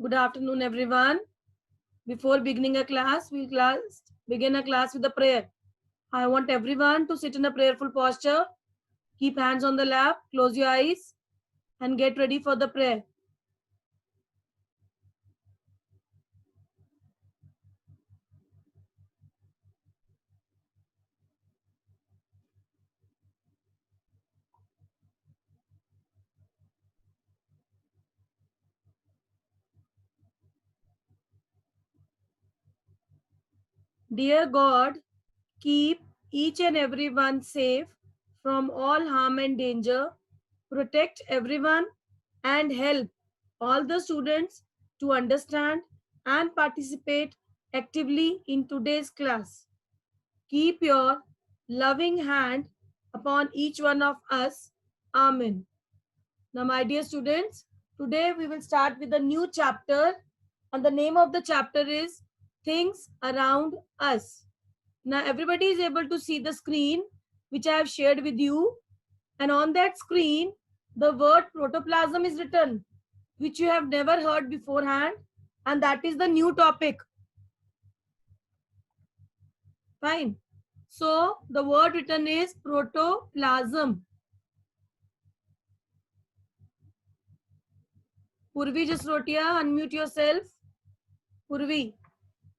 Good afternoon, everyone. Before beginning a class, begin a class with a prayer. I want everyone to sit in a prayerful posture. Keep hands on the lap, close your eyes, and get ready for the prayer. Dear God, keep each and everyone safe from all harm and danger. Protect everyone and help all the students to understand and participate actively in today's class. Keep your loving hand upon each one of us. Amen. Now, my dear students, today we will start with a new chapter, and the name of the chapter is Things Around Us. Now, everybody is able to see the screen which I have shared with you, and on that screen, the word protoplasm is written, which you have never heard beforehand, and that is the new topic. Fine. So, the word written is protoplasm. Purvi just wrote here. Unmute yourself. Purvi.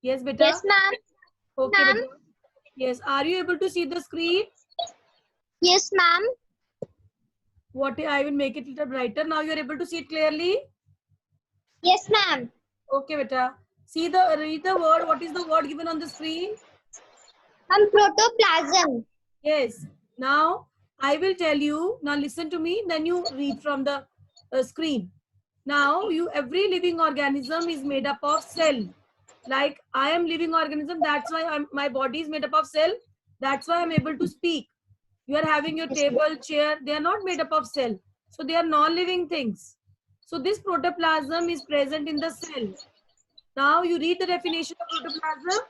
Yes, beta. Yes, ma'am. Okay, Ma'am. beta. Yes. Are you able to see the screen? Yes, ma'am. What I will make it a little brighter. Now you are able to see it clearly. Yes, ma'am. Okay, beta. Read the word. What is the word given on the screen? Protoplasm. Yes. Now I will tell you. Now listen to me. Then you read from the screen. Now every living organism is made up of cell. Like I am living organism. That's why my body is made up of cell. That's why I'm able to speak. You are having your table, chair. They are not made up of cell. So they are non-living things. So this protoplasm is present in the cell. Now you read the definition of protoplasm.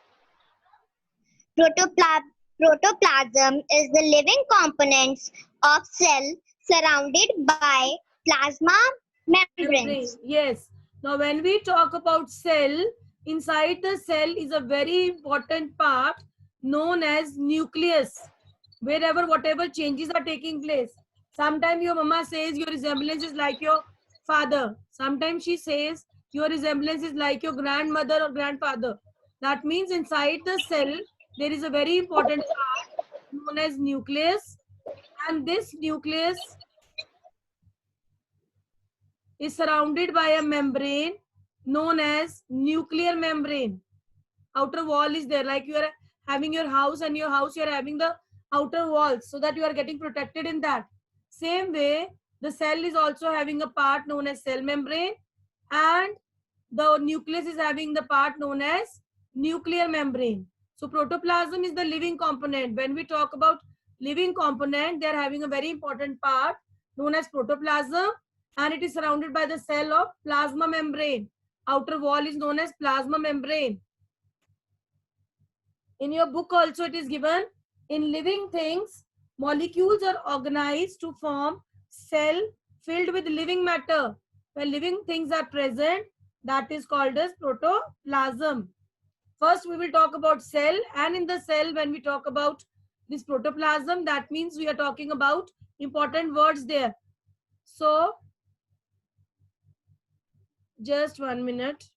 Protoplasm is the living components of cell surrounded by plasma membranes. Membrane. Yes. Now when we talk about cell, inside the cell is a very important part known as nucleus. Wherever whatever changes are taking place. Sometimes your mama says your resemblance is like your father. Sometimes she says your resemblance is like your grandmother or grandfather. That means inside the cell, there is a very important part known as nucleus. And this nucleus is surrounded by a membrane known as nuclear membrane. Outer wall is there, like you are having your house, and your house you are having the outer walls, so that you are getting protected in that. Same way, the cell is also having a part known as cell membrane, and the nucleus is having the part known as nuclear membrane. So protoplasm is the living component. When we talk about living component, they are having a very important part known as protoplasm, and it is surrounded by the cell of plasma membrane. Outer wall is known as plasma membrane. In your book also it is given, in living things, molecules are organized to form cell filled with living matter. When living things are present, that is called as protoplasm. First we will talk about cell, and in the cell when we talk about this protoplasm, that means we are talking about important words there. So just 1 minute.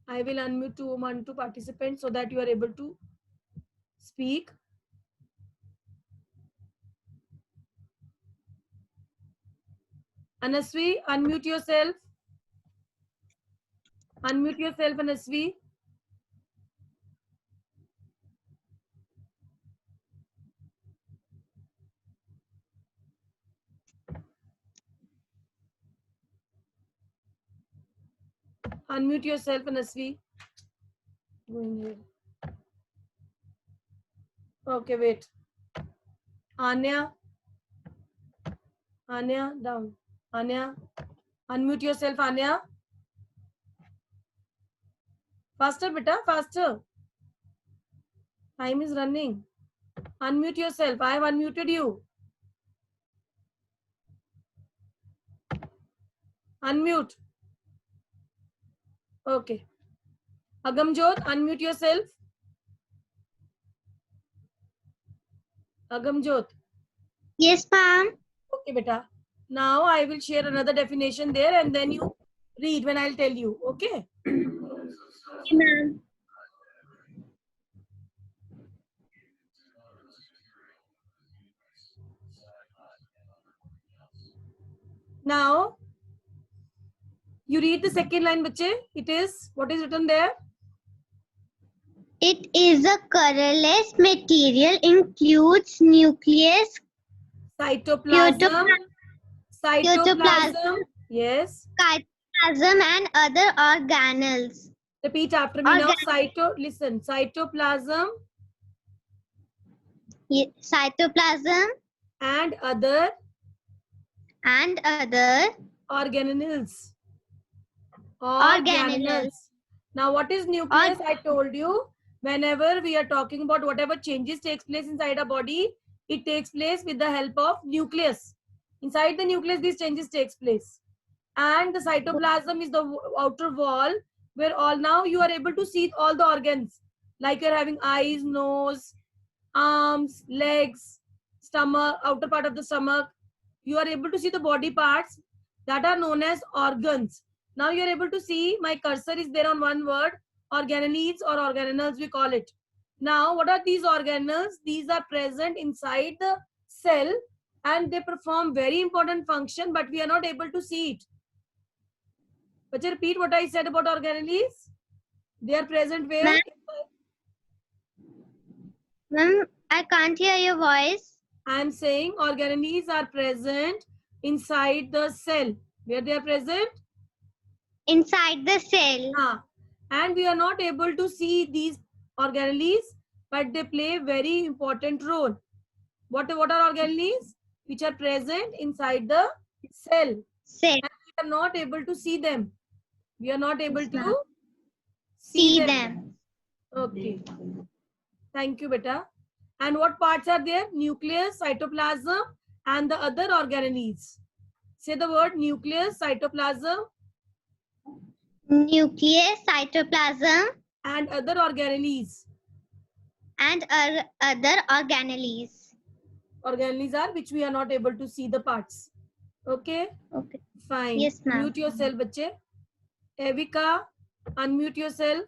I will unmute one to participants so that you are able to speak. Anasvi, unmute yourself. Unmute yourself, Anasvi. Unmute yourself, Anasvi. Going here. Okay, wait. Anya. Anya, down. Anya. Unmute yourself, Anya. Faster, beta, faster. Time is running. Unmute yourself. I have unmuted you. Unmute. Okay. Agamjot, unmute yourself. Agamjot. Yes, ma'am. Okay, beta. Now I will share another definition there and then you read when I'll tell you. Okay. Okay, ma'am. Now you read the second line, bache. It is, what is written there? It is a colorless material, includes nucleus, Cytoplasm. cytoplasm, Cytoplasm. Yes. cytoplasm, and other organelles. Repeat after me now. Listen. Cytoplasm Cytoplasm and other and other organelles. organelles. Now, what is nucleus? I told you, whenever we are talking about whatever changes takes place inside a body, it takes place with the help of nucleus. Inside the nucleus, these changes takes place. And the cytoplasm is the outer wall where all now you are able to see all the organs. Like you're having eyes, nose, arms, legs, stomach, outer part of the stomach. You are able to see the body parts that are known as organs. Now you are able to see my cursor is there on one word, organelles or organelles we call it. Now what are these organelles? These are present inside the cell and they perform very important function but we are not able to see it. But repeat what I said about organelles. They are present where? Ma'am, I can't hear your voice. I am saying organelles are present inside the cell. Where they are present? Inside the cell. And we are not able to see these organelles, but they play very important role. What are organelles? Which are present inside the cell. And we are not able to see them. We are not able to see them. Okay. Thank you, beta. And what parts are there? Nucleus, cytoplasm, and the other organelles. Say the word nucleus, cytoplasm. Nucleus, cytoplasm. And other organelles. And other organelles. Organelles are which we are not able to see the parts. Okay? Okay. Fine. Yes, ma'am. Mute yourself, bache. Evika, unmute yourself.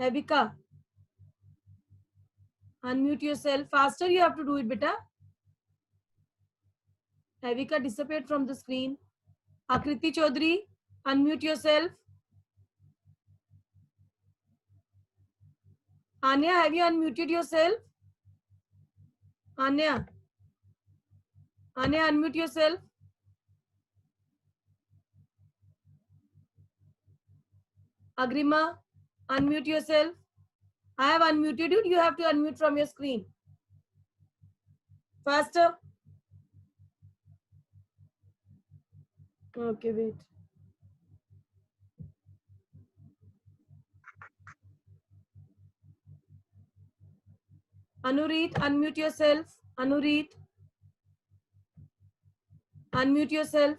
Evika. Unmute yourself. Faster you have to do it, beta. Evika disappeared from the screen. Akriti Chaudhary, unmute yourself. Anya, have you unmuted yourself? Anya. Anya, unmute yourself. Agrima, unmute yourself. I have unmuted you. You have to unmute from your screen. Faster. Okay, wait. Anurit, unmute yourself. Anurit. Unmute yourself.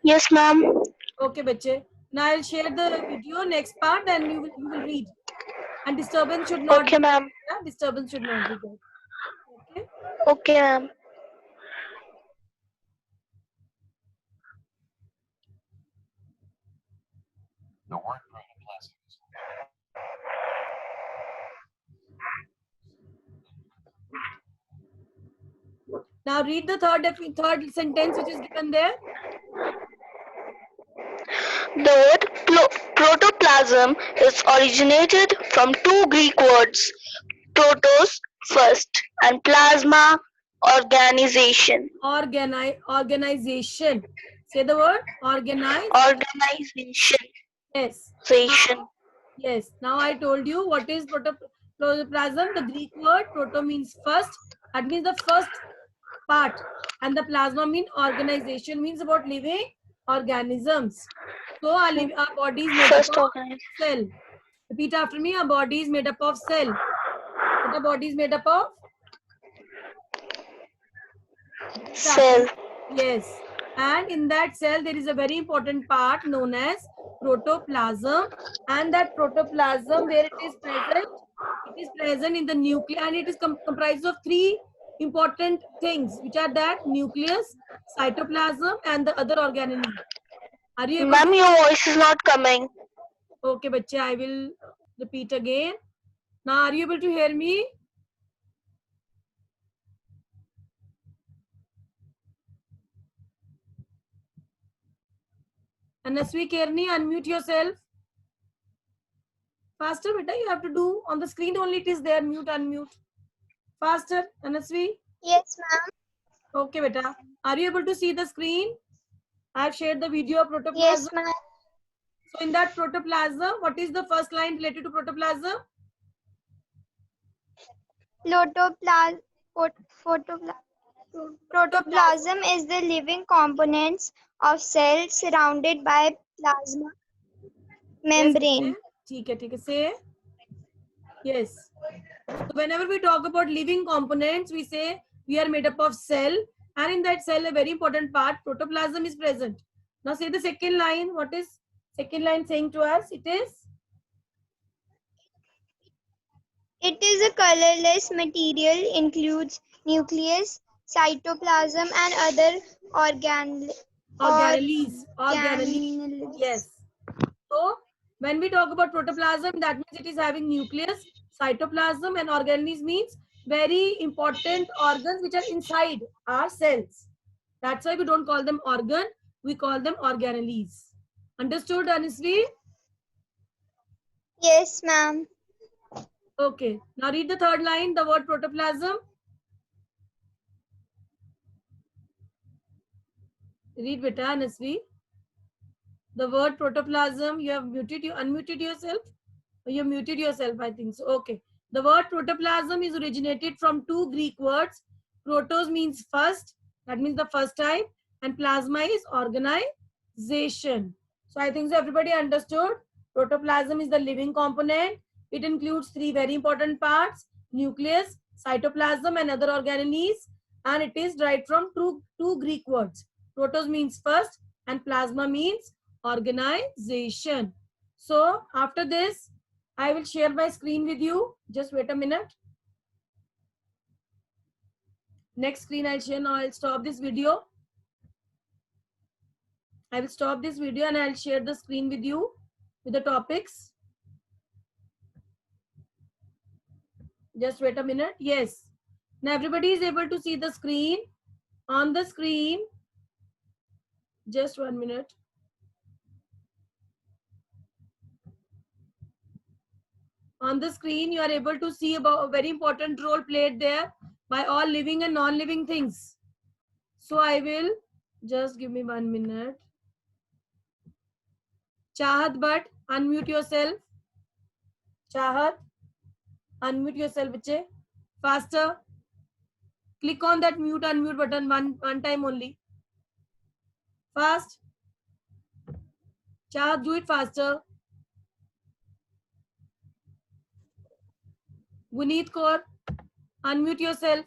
Yes, ma'am. Okay, bache. Now I'll share the video next part and you will read. And disturbance should not Okay, ma'am. Yeah, disturbance should not be there. Okay. Okay, ma'am. The word protoplasm is Now read the third sentence which is given there. The word protoplasm is originated from two Greek words, protos, first, and plasma, organization. Organization. Say the word organize. Organization. Yes. Yes. Now I told you what is protoplasm. The Greek word proto means first. That means the first part. And the plasma means organization, means about living organisms. So our body is made up of cell. Repeat after me. Our body is made up of cell. What the body is made up of? Cell. Yes. And in that cell, there is a very important part known as protoplasm. And that protoplasm, where it is present in the nucleus, and it is comprised of three important things, which are that nucleus, cytoplasm, and the other organelle. Are you able Ma'am, to? your voice is not coming. Okay, bache, I will repeat again. Now, are you able to hear me? Anasvi Kerni, unmute yourself. Faster, beta, you have to do on the screen only. It is there. Mute, unmute. Faster, Anasvi. Yes, ma'am. Okay, beta. Are you able to see the screen? I have shared the video of protoplasm. Yes, ma'am. So in that protoplasm, what is the first line related to protoplasm? Protoplasm is the living components of cells surrounded by plasma membrane. ठीक है say yes. So whenever we talk about living components, we say we are made up of cell, and in that cell a very important part, protoplasm, is present. Now say the second line. What is second line saying to us? It is a colorless material, includes nucleus, cytoplasm, and other organelles. Yes. So when we talk about protoplasm, that means it is having nucleus, cytoplasm, and organelles means very important organs which are inside our cells. That's why we don't call them organ, we call them organelles. Understood, Anusri? Yes, ma'am. Okay. Now read the third line, the word protoplasm. Read beta, Anusri. The word protoplasm, you have unmuted yourself. You muted yourself, I think so. Okay. The word protoplasm is originated from two Greek words. Protos means first, that means the first type, and plasma is organization. So I think so everybody understood. Protoplasm is the living component. It includes three very important parts: nucleus, cytoplasm, and other organelles. And it is derived from two Greek words. Protos means first, and plasma means organization. So after this, I will share my screen with you. Just wait a minute. Next screen I'll share. Now I'll stop this video. I will stop this video and I'll share the screen with you with the topics. Just wait a minute. Yes. Now everybody is able to see the screen. On the screen, just 1 minute. On the screen, you are able to see about a very important role played there by all living and non-living things. So I will just give me 1 minute. Chahat Bhatt, unmute yourself. Chahat, unmute yourself, bache. Faster. Click on that mute unmute button one time only. Fast. Chahat, do it faster. Guneet Kaur, unmute yourself.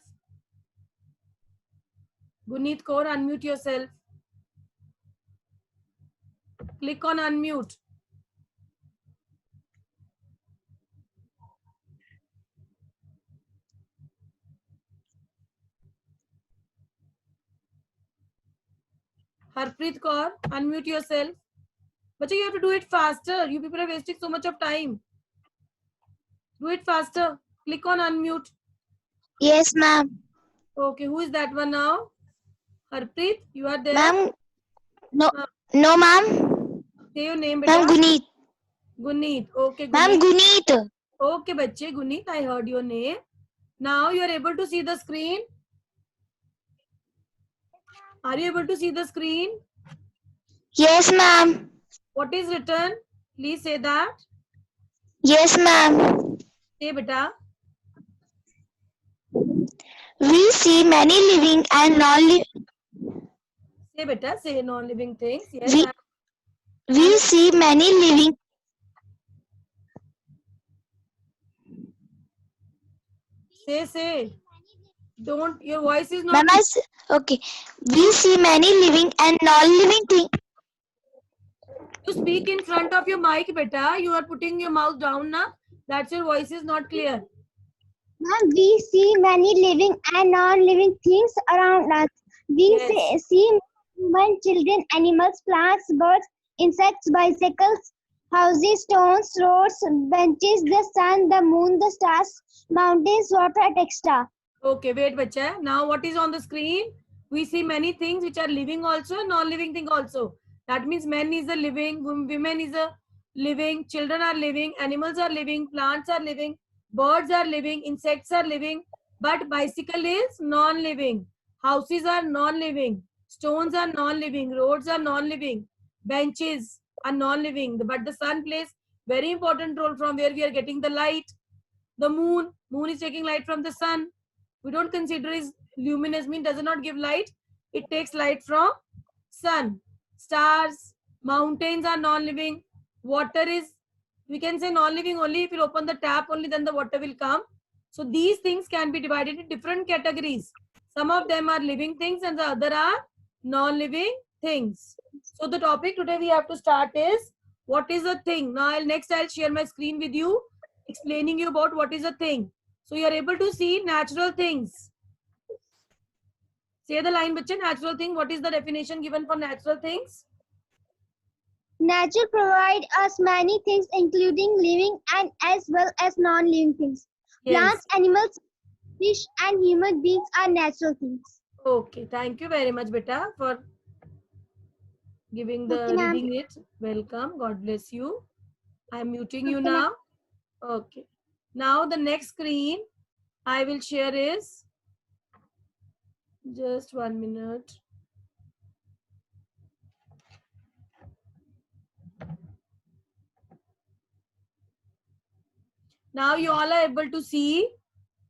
Guneet Kaur, unmute yourself. Click on unmute. Harpreet Kaur, unmute yourself. But you have to do it faster. You people are wasting so much of time. Do it faster. Click on unmute. Yes, ma'am. Okay, who is that one now? Harpreet, you are there? Ma'am, no, ma'am. Say your name, beta. Ma'am, Guneet. Guneet. Okay, Guneet. Ma'am, Guneet. Okay, bache, Guneet, I heard your name. Now you are able to see the screen. Are you able to see the screen? Yes, ma'am. What is written? Please say that. Yes, ma'am. Say, beta. We see many living and non-living. Say, beta. Say non-living things. Yes. We see many living. Say. Don't, your voice is not. Ma'am, okay. We see many living and non-living things. You speak in front of your mic, beta. You are putting your mouth down now. That's your voice is not clear. Ma'am, we see many living and non-living things around us. We Yes. see human, children, animals, plants, birds, insects, bicycles, houses, stones, roads, benches, the sun, the moon, the stars, mountains, water, etc. Okay, wait, bacha. Now what is on the screen? We see many things which are living also, non-living thing also. That means men is a living, women is a living, children are living, animals are living, plants are living, birds are living, insects are living, but bicycle is non-living. Houses are non-living, stones are non-living, roads are non-living, benches are non-living, but the sun plays very important role from where we are getting the light. The moon is taking light from the sun. We don't consider is luminous, mean does not give light. It takes light from sun. Stars, mountains are non-living. Water is, we can say non-living only if you open the tap only, then the water will come. So these things can be divided in different categories. Some of them are living things and the other are non-living things. So the topic today we have to start is what is a thing. Now I'll share my screen with you, explaining you about what is a thing. So you are able to see natural things. Say the line, bache, natural thing. What is the definition given for natural things? Nature provides us many things, including living and as well as non-living things. Yes. Plants, animals, fish, and human beings are natural things. Okay. Thank you very much, beta, for giving the Okay, ma'am. reading it. Welcome. God bless you. I am muting you Okay, ma'am. now. Okay. Now the next screen I will share is just 1 minute. Now you all are able to see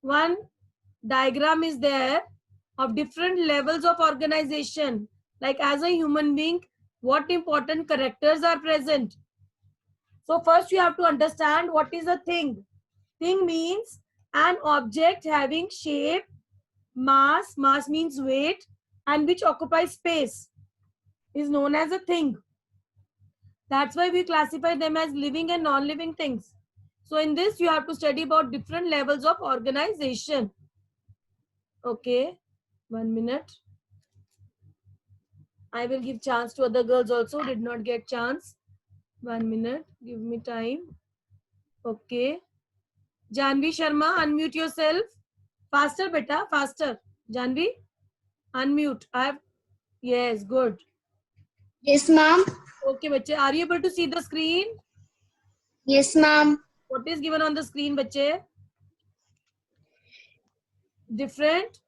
one diagram is there of different levels of organization. Like as a human being, what important characters are present. So first you have to understand what is a thing. Thing means an object having shape, mass means weight, and which occupies space is known as a thing. That's why we classify them as living and non-living things. So in this you have to study about different levels of organization. Okay, 1 minute. I will give chance to other girls also, did not get chance. 1 minute, give me time. Okay. Janvi Sharma, unmute yourself. Faster, beta, faster. Janvi, unmute. Yes, good. Yes, ma'am. Okay, bache, are you able to see the screen? Yes, ma'am. What is given on the screen, bache? Different?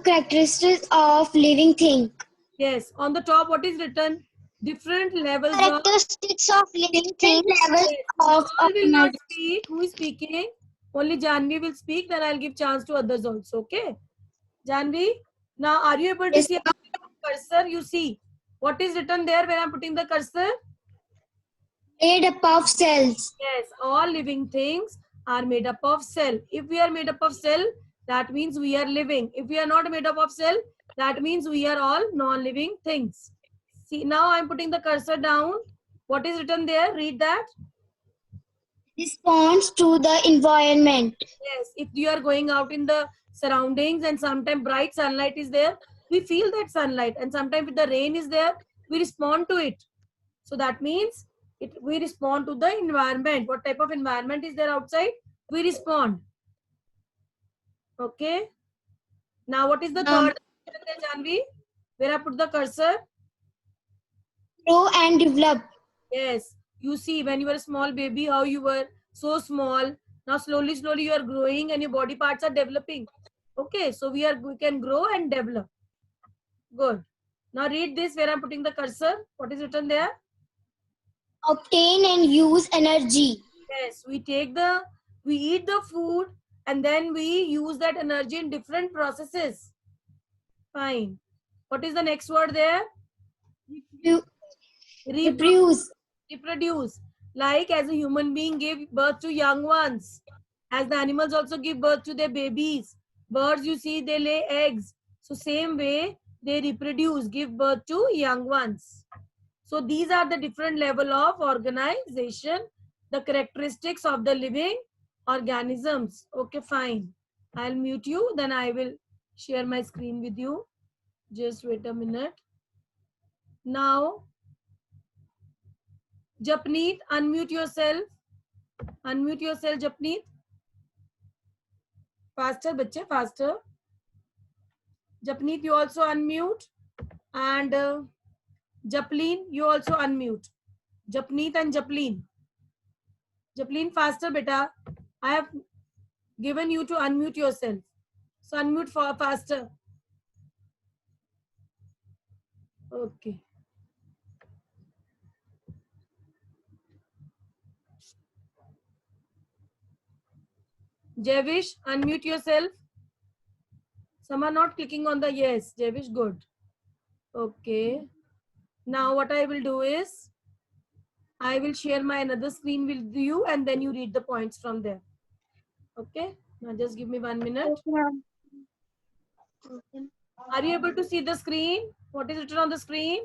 Characteristics of living thing. Yes. On the top, what is written? Different levels of... Characteristics of living things. Levels Yes. of All will not organization. speak. Who is speaking? Only Janvi will speak. Then I'll give chance to others also. Okay. Janvi, now are you able to Yes, see cursor? You see what is written there when I'm putting the cursor? made up of cells. Yes. All living things are made up of cell. If we are made up of cell, that means we are living. If we are not made up of cell, that means we are all non-living things. See, now I'm putting the cursor down. What is written there? Read that. Response to the environment. Yes, if you are going out in the surroundings and sometimes bright sunlight is there, we feel that sunlight, and sometimes if the rain is there, we respond to it. So that means we respond to the environment. What type of environment is there outside? We respond. Okay. Now what is the third, Janvi? Where I put the cursor? Grow and develop. Yes. You see when you were a small baby, how you were so small. Now slowly you are growing and your body parts are developing. Okay. So we can grow and develop. Good. Now read this where I'm putting the cursor. What is written there? Obtain and use energy. Yes, we eat the food and then we use that energy in different processes. Fine. What is the next word there? Reproduce. Reproduce. Like as a human being give birth to young ones. As the animals also give birth to their babies. Birds, you see, they lay eggs. So same way, they reproduce, give birth to young ones. So these are the different level of organization, the characteristics of the living organisms. Okay, fine. I'll mute you, then I will share my screen with you. Just wait a minute. Now, Japneet, unmute yourself. Unmute yourself, Japneet. Faster, bache, faster. Japneet, you also unmute. And Japleen, you also unmute. Japneet and Japleen. Japleen, faster, beta. I have given you to unmute yourself. So unmute for faster. Okay. Javish, unmute yourself. Some are not clicking on the yes. Javish, good. Okay. Now what I will do is, I will share my another screen with you and then you read the points from there. Okay. Now just give me 1 minute. Are you able to see the screen? What is written on the screen?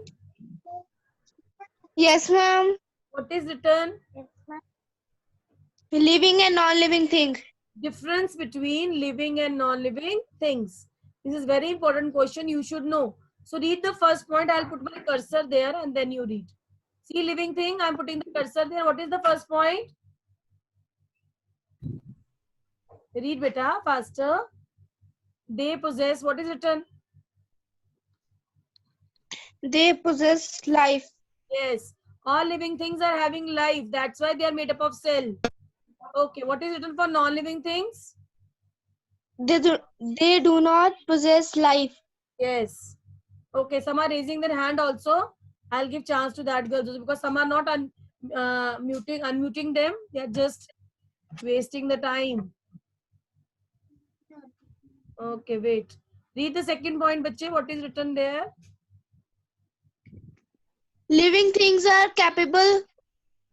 Yes, ma'am. What is written? Living and non-living thing. Difference between living and non-living things. This is very important question. You should know. So read the first point. I'll put my cursor there and then you read. See living thing. I'm putting the cursor there. What is the first point? Read beta faster. They possess. What is written? They possess life. Yes. All living things are having life. That's why they are made up of cell. Okay. What is written for non-living things? They do not possess life. Yes. Okay. Some are raising their hand also. I'll give chance to that girl because some are not unmuting them. They are just wasting the time. Okay, wait. Read the second point, bache. What is written there? Living things are capable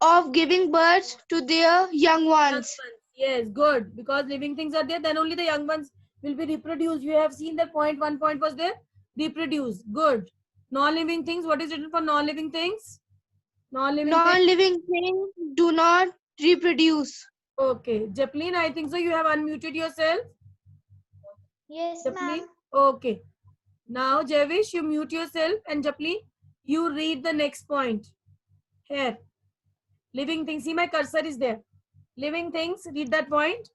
of giving birth to their young ones. Yes, good. Because living things are there, then only the young ones will be reproduced. You have seen that point. One point was there. Reproduce. Good. Non-living things. What is written for non-living things? Non-living things do not reproduce. Okay. Japleen, I think so. You have unmuted yourself. Yes, Japleen. ma'am. Okay. Now, Javish, you mute yourself. And Japleen, you read the next point. Here. Living things. See, my cursor is there. Living things. Read that point.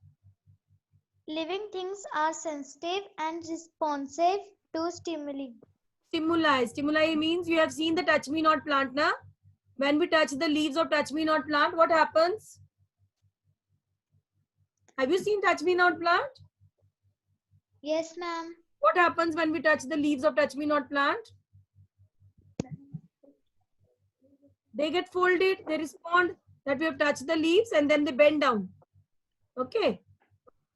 Living things are sensitive and responsive to stimuli. Stimuli. Stimuli means you have seen the touch me not plant, na? When we touch the leaves of touch me not plant, what happens? Have you seen touch me not plant? Yes, ma'am. What happens when we touch the leaves of touch me not plant? They get folded. They respond that we have touched the leaves and then they bend down. Okay.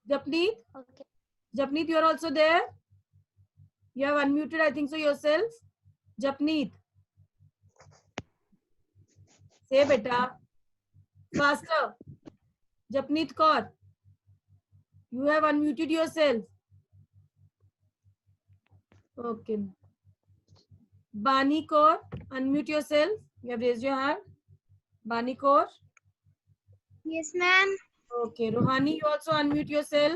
Japneet. Okay. Japneet, you are also there. You have unmuted, I think so, yourself. Japneet. Say beta. Faster. Japneet Kaur. You have unmuted yourself. Okay. Bani Kaur, unmute yourself. You have raised your hand. Bani Kaur. Yes, ma'am. Okay. Rohani, you also unmute yourself.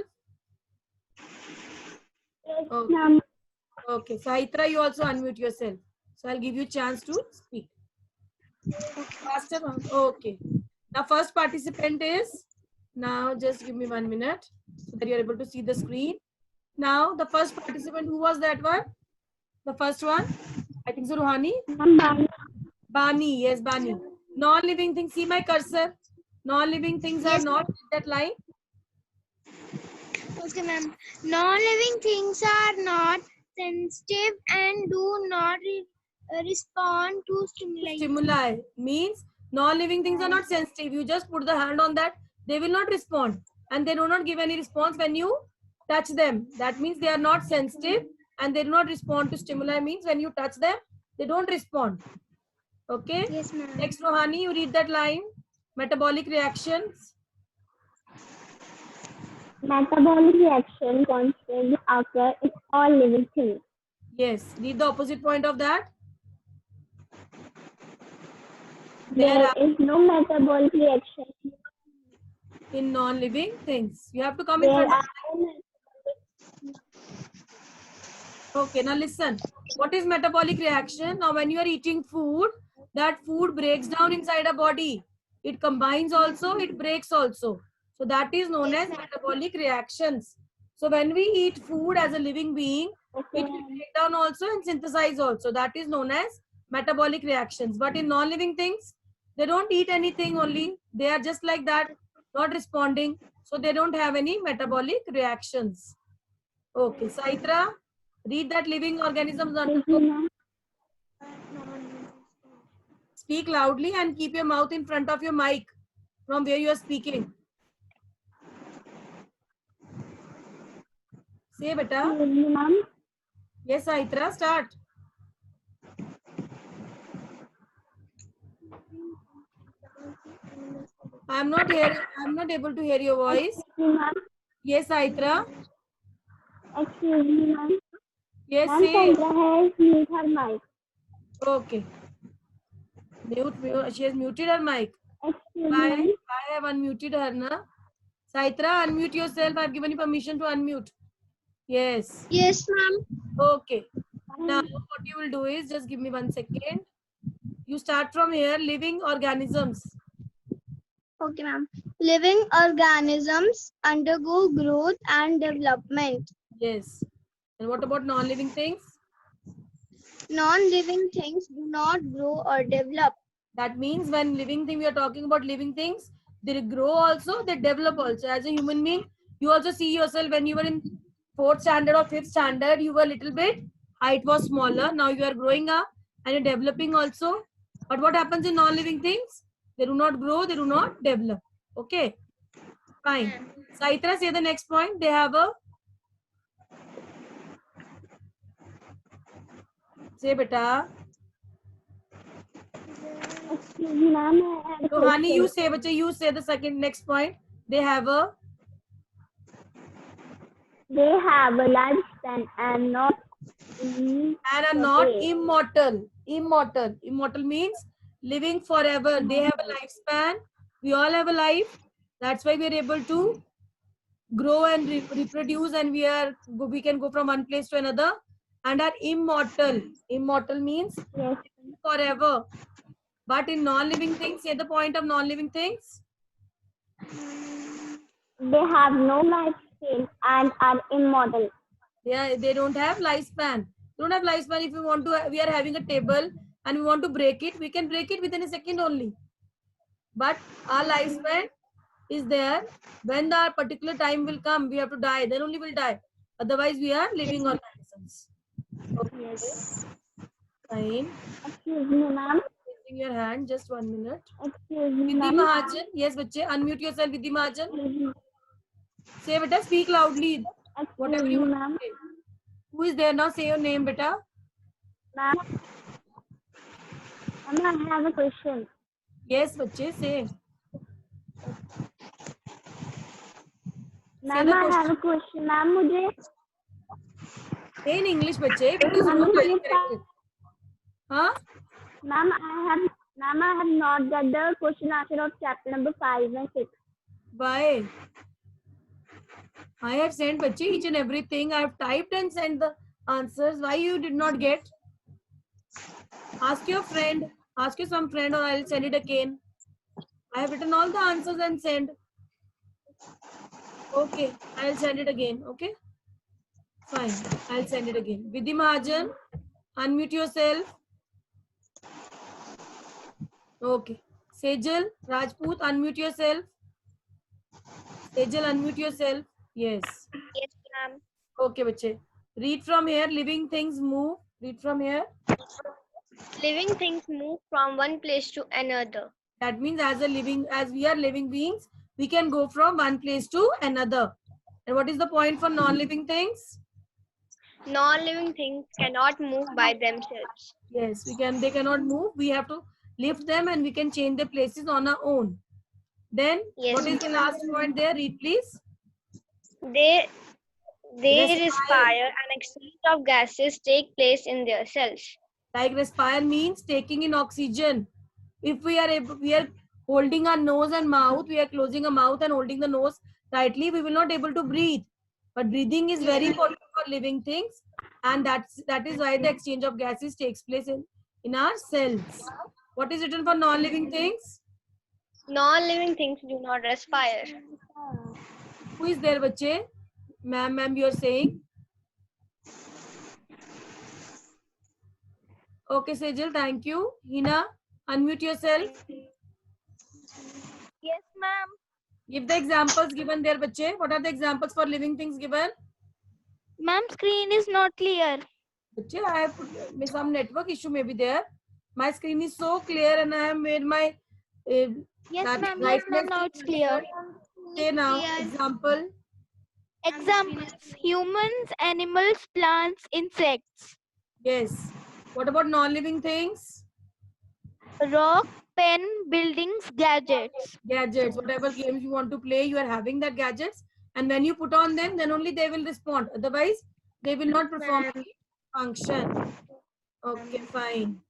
Yes, Okay. ma'am. Okay. Sahitra, you also unmute yourself. So I'll give you a chance to speak. Faster. Okay. Now first participant is, now just give me 1 minute so that you're able to see the screen. Now the first participant, who was that one? The first one? I think so, Rohani. Bani, yes, Bani. Non-living things, see my cursor. Non-living things are not that line. Okay, ma'am. Non-living things are not sensitive and do not respond to stimuli. Stimuli means non-living things are not sensitive. You just put the hand on that, they will not respond. And they do not give any response when you touch them. That means they are not sensitive and they do not respond to stimuli, means when you touch them, they don't respond. Okay? Yes, ma'am. Next, Rohani, you read that line. Metabolic reactions. Metabolic reaction constantly occur in all living things. Yes. Read the opposite point of that. There is no metabolic reaction. In non-living things. You have to come in There front of. are no Okay, now listen. What is metabolic reaction? Now, when you are eating food, that food breaks down inside a body. It combines also, it breaks also. So that is known as metabolic reactions. So when we eat food as a living being, it will break down also and synthesize also. That is known as metabolic reactions. But in non-living things, they don't eat anything only. They are just like that, not responding. So they don't have any metabolic reactions. Okay, Saitra, read that living organisms undergo. Speak loudly and keep your mouth in front of your mic from where you are speaking. Say, beta. ma'am. Yes, Saitra, start. I'm not able to hear your voice. Ma'am. Yes, Saitra. Excuse me, ma'am. Yes, Ma'am, say. Sandra has mute her mic. Okay. She has muted her mic. Excuse Why? me, ma'am. I have unmuted her, na? Saitra, unmute yourself. I've given you permission to unmute. Yes. Yes, ma'am. Okay. Now, what you will do is, just give me 1 second. You start from here, living organisms. Okay, ma'am. Living organisms undergo growth and development. Yes. And what about non-living things? Non-living things do not grow or develop. That means when living thing, we are talking about living things, they grow also, they develop also. As a human being, you also see yourself when you were in 4th standard or 5th standard, you were a little bit, height was smaller. Now you are growing up and you're developing also. But what happens in non-living things? They do not grow, they do not develop. Okay. Fine. Saitra, say the next point. They have a. Say, beta. Excuse me, ma'am. I have a So, Hani, you question. say, bacha, you say the second next point. They have a. They have a lifespan and not And are not immortal. Immortal. Immortal means living forever. They have a lifespan. We all have a life. That's why we are able to grow and reproduce, and we can go from one place to another, and are immortal. Immortal means Yes. forever. But in non-living things, say the point of non-living things. They have no lifespan and are immortal. They don't have lifespan. They don't have lifespan. If we want to, we are having a table and we want to break it, we can break it within a second only. But our lifespan is there. When the particular time will come, we have to die. Then only we'll die. Otherwise, we are living organisms. Okay. Yes. Fine. Excuse me, ma'am. Raising your hand. Just 1 minute. Excuse me, Vidhi ma'am. Mahajan. Yes, bache. Unmute yourself, Vidhi Mahajan. Say, beta, speak loudly. Whatever Excuse you me, want ma'am. to say. Who is there now? Say your name, beta. Ma'am, I have a question. Yes, bache. Say. Ma'am, the I have a question. Ma'am, मुझे Say in English, bache, because you are very corrected. Huh? Ma'am, I have not got the question answer of chapter number 5 and 6. Why? I have sent bache each and everything. I have typed and sent the answers. Why you did not get? Ask your friend. Ask you some friend, or I'll send it again. I have written all the answers and sent. Okay, I'll send it again. Okay. Fine. I'll send it again. Vidhi Mahajan, unmute yourself. Okay. Sejal Rajput, unmute yourself. Sejal, unmute yourself. Yes. Yes, ma'am. Okay, bache. Read from here. Living things move. Read from here. Living things move from one place to another. That means as we are living beings, we can go from one place to another. And what is the point for non-living things? Non-living things cannot move by themselves. Yes, they cannot move. We have to lift them and we can change their places on our own. Then, Yes. what is the last point there? Read, please. They Respire. respire and exchange of gases take place in their cells. Like respire means taking in oxygen. If we are holding our nose and mouth, we are closing our mouth and holding the nose tightly, we will not able to breathe. But breathing is very important for living things, and that is why the exchange of gases takes place in our cells. What is written for non-living things? Non-living things do not respire. Who is there, bache? Ma'am, you are saying. Okay, Sejal, thank you. Hina, unmute yourself. Yes, ma'am. Give the examples given there, bache. What are the examples for living things given? Ma'am, screen is not clear. Bache, I have put some network issue may be there. My screen is so clear and I have made my Yes, ma'am. brightness Yes, ma'am. Now it's clear. Say now, example. Examples: humans, animals, plants, insects. Yes. What about non-living things? Rock, pen, buildings, gadgets. Gadgets. Whatever games you want to play, you are having that gadgets. And when you put on them, then only they will respond. Otherwise, they will not perform any function. Okay, fine.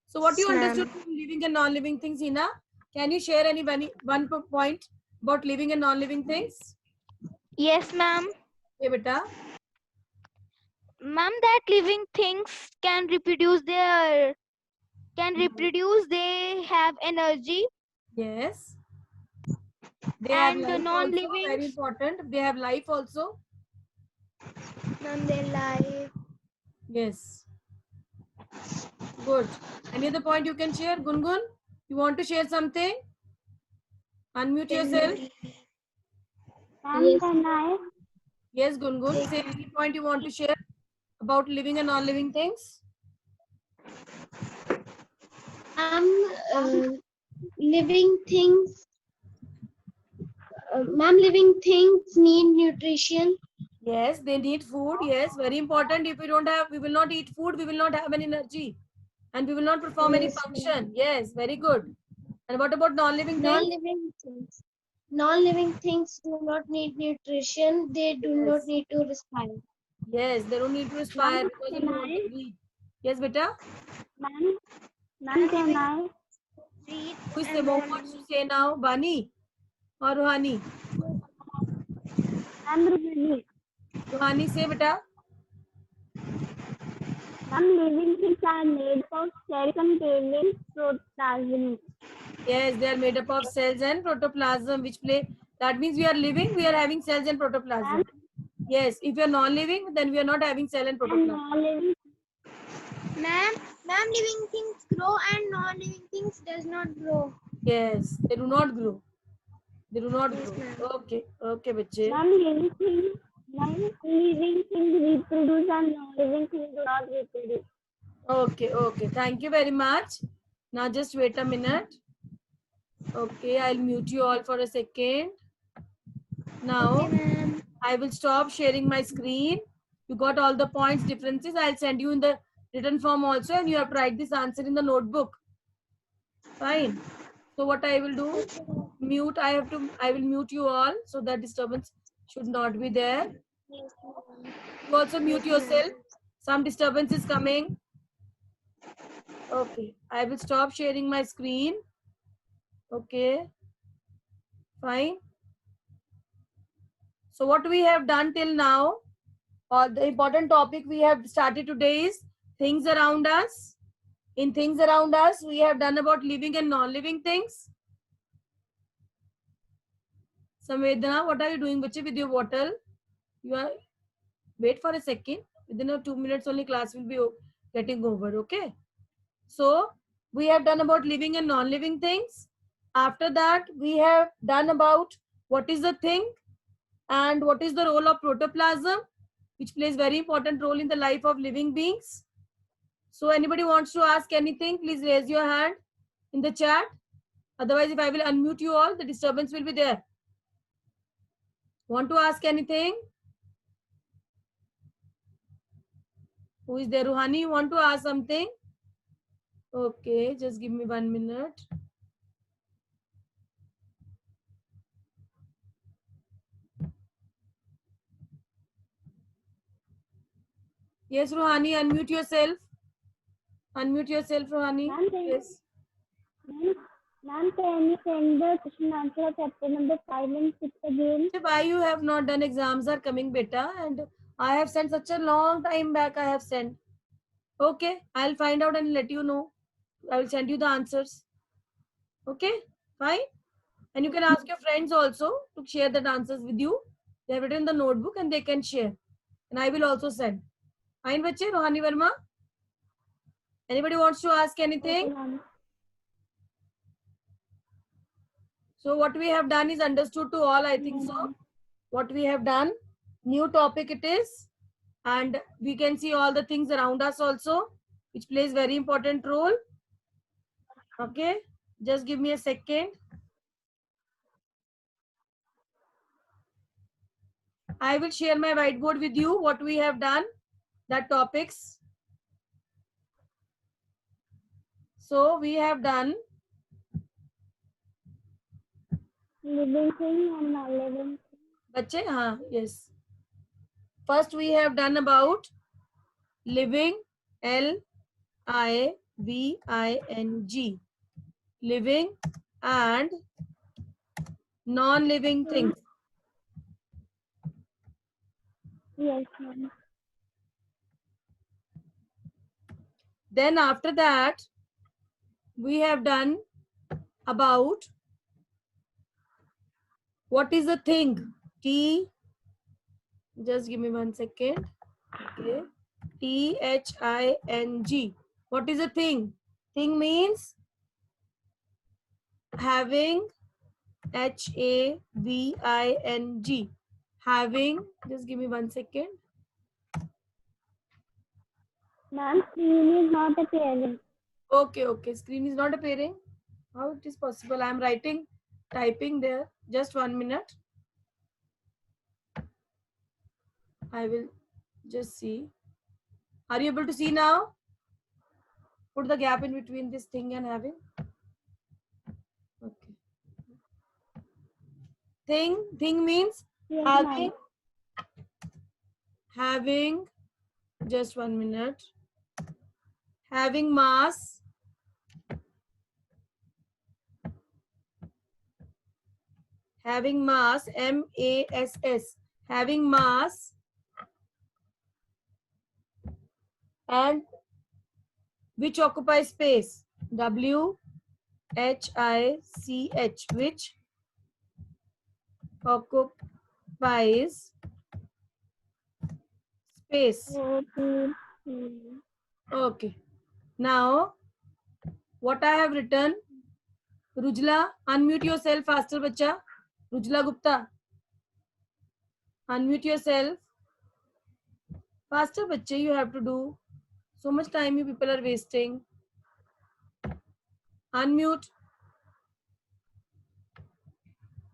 So what you understood from living and non-living things, Hina? Can you share one point about living and non-living things? Yes, ma'am. Hey, beta. Ma'am, that living things can reproduce. They have energy. Yes. They have And the life also. non-living, Very important. They have life also. ma'am, they live. Yes. Good. Any other point you can share? Gungun, you want to share something? Unmute yourself. Ma'am, can I? Yes, Gungun. Say any point you want to share about living and non-living things. Living things. Ma'am, living things need nutrition. Yes, they need food. Yes, very important. If we don't have, we will not eat food. We will not have any energy, and we will not perform any function. Yes, very good. And what about non-living things? Non-living things. Non-living things do not need nutrition. They do not Yes. need to respire. Yes, they don't need to respire because they don't want to breathe. Yes, beta. Ma'am, can I? Who is who wants to say now? Bani or Ruhani? Ma'am, Ruhani. Ruhani, say beta. Some living things are made of cell containing protoplasm. Yes, they are made up of cells and protoplasm, which play. That means we are living. We are having cells and protoplasm. Yes, if you are non-living, then we are not having cell and protoplasm. Ma'am, living things grow and non-living things does not grow. Yes, they do not grow. They do not grow. Okay, okay, bache. Living things reproduce and non-living things do not reproduce. Okay, okay. Thank you very much. Now just wait a minute. Okay, I'll mute you all for a second. Now, I will stop sharing my screen. You got all the points, differences. I'll send you in the written form also, and you have to write this answer in the notebook. Fine. So what I will do, mute. I will mute you all so that disturbance should not be there. You also mute yourself. Some disturbance is coming. Okay, I will stop sharing my screen. Okay, fine. So what we have done till now, or the important topic we have started today is things around us. In things around us, we have done about living and non-living things. Samvedana, what are you doing, bache, with your bottle? You are, wait for a second. Within 2 minutes only class will be getting over, okay? So we have done about living and non-living things. After that, we have done about what is the thing and what is the role of protoplasm, which plays very important role in the life of living beings. So anybody wants to ask anything, please raise your hand in the chat. Otherwise, if I will unmute you all, the disturbance will be there. Want to ask anything? Who is there? Ruhani, you want to ask something? Okay, just give me 1 minute. Yes, Rohani, unmute yourself. Unmute yourself, Rohani. Ma'am, Yes. Ma'am, can you send the question answer of chapter number 5 and 6 again? Why you have not done? Exams are coming, beta, and I have sent such a long time back. I have sent. Okay, I'll find out and let you know. I will send you the answers. Okay, fine. And you can ask your friends also to share the answers with you. They have written in the notebook and they can share. And I will also send. Fine, bache, Rohani Verma. Anybody wants to ask anything? Okay, ma'am. So what we have done is understood to all, I think so. What we have done, new topic it is. And we can see all the things around us also, which plays very important role. Okay, just give me a second. I will share my whiteboard with you, what we have done, that topics. So we have done Living thing and non-living. bache, हाँ, yes. First we have done about living, L-I-V-I-N-G, living and non-living things. Yes, ma'am. Then after that, we have done about what is a thing. T, just give me 1 second. Okay. T-H-I-N-G. What is a thing? Thing means having, H-A-V-I-N-G. Having, just give me 1 second. Ma'am, screen is not appearing. Okay, okay. Screen is not appearing. How it is possible? I am writing, typing there. Just 1 minute. I will just see. Are you able to see now? Put the gap in between this thing and having. Okay. Thing means Yes, having, ma'am. having, just 1 minute. Having mass, having mass, M-A-S-S, having mass, and which occupies space, W-H-I-C-H, which occupies space. Okay. Okay. Now, what I have written, Rujla, unmute yourself faster, bacha. Rujla Gupta, unmute yourself. Faster, bache, you have to do. So much time you people are wasting. Unmute.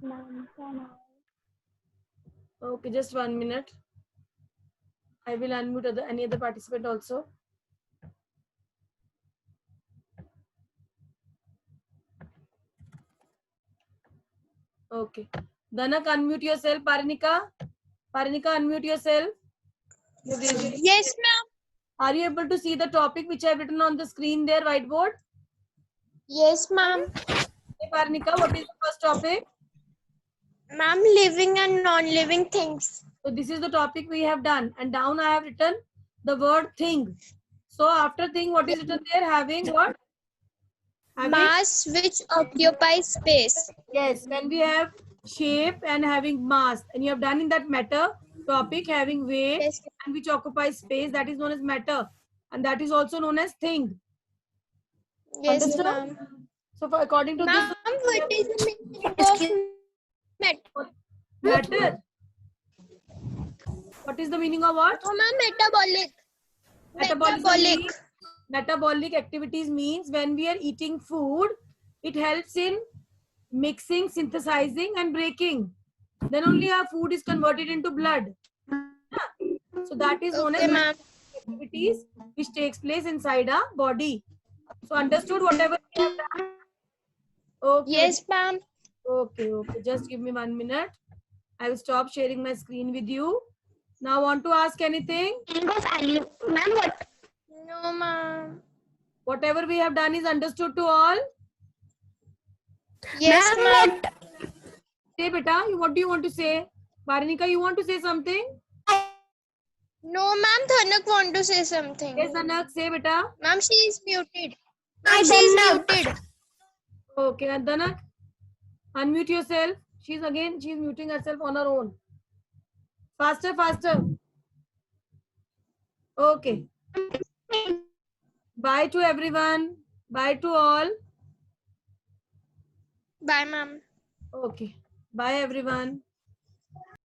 Ma'am, Okay, just 1 minute. I will unmute any other participant also. Okay. Danak, unmute yourself. Parinika. Parinika, unmute yourself. Yes, ma'am. Are you able to see the topic which I have written on the screen there, whiteboard? Yes, ma'am. Hey, Parinika, what is the first topic? Ma'am, living and non-living things. So this is the topic we have done. And down I have written the word thing. So after thing, what is written there? Having what? Having, Mass which occupies space. yes, when we have shape and having mass, and you have done in that matter topic having weight Yes. and which occupies space, that is known as matter, and that is also known as thing. Yes, Understood? ma'am. So for, according to Ma'am, this, what is the meaning of matter. What is the meaning of what? Oh, ma'am, metabolic. Metabolism. Metabolic activities means when we are eating food, it helps in mixing, synthesizing, and breaking. Then only our food is converted into blood. So that is known Okay, as ma'am. activities which takes place inside our body. So understood whatever we have done? Okay. Yes, ma'am. Okay, okay. Just give me 1 minute. I will stop sharing my screen with you. Now want to ask anything? Ma'am, what? No, ma'am. Whatever we have done is understood to all. Yes, ma'am. Say beta, what do you want to say? Barinika, you want to say something? No, ma'am. Dhanak want to say something. Yes, Anak, say beta. Ma'am, she is muted. Ma'am, she is muted. Okay, Dhanak, unmute yourself. She's muting herself on her own. Faster, faster. Okay. Bye to everyone. Bye to all. Bye, ma'am. Okay. Bye, everyone.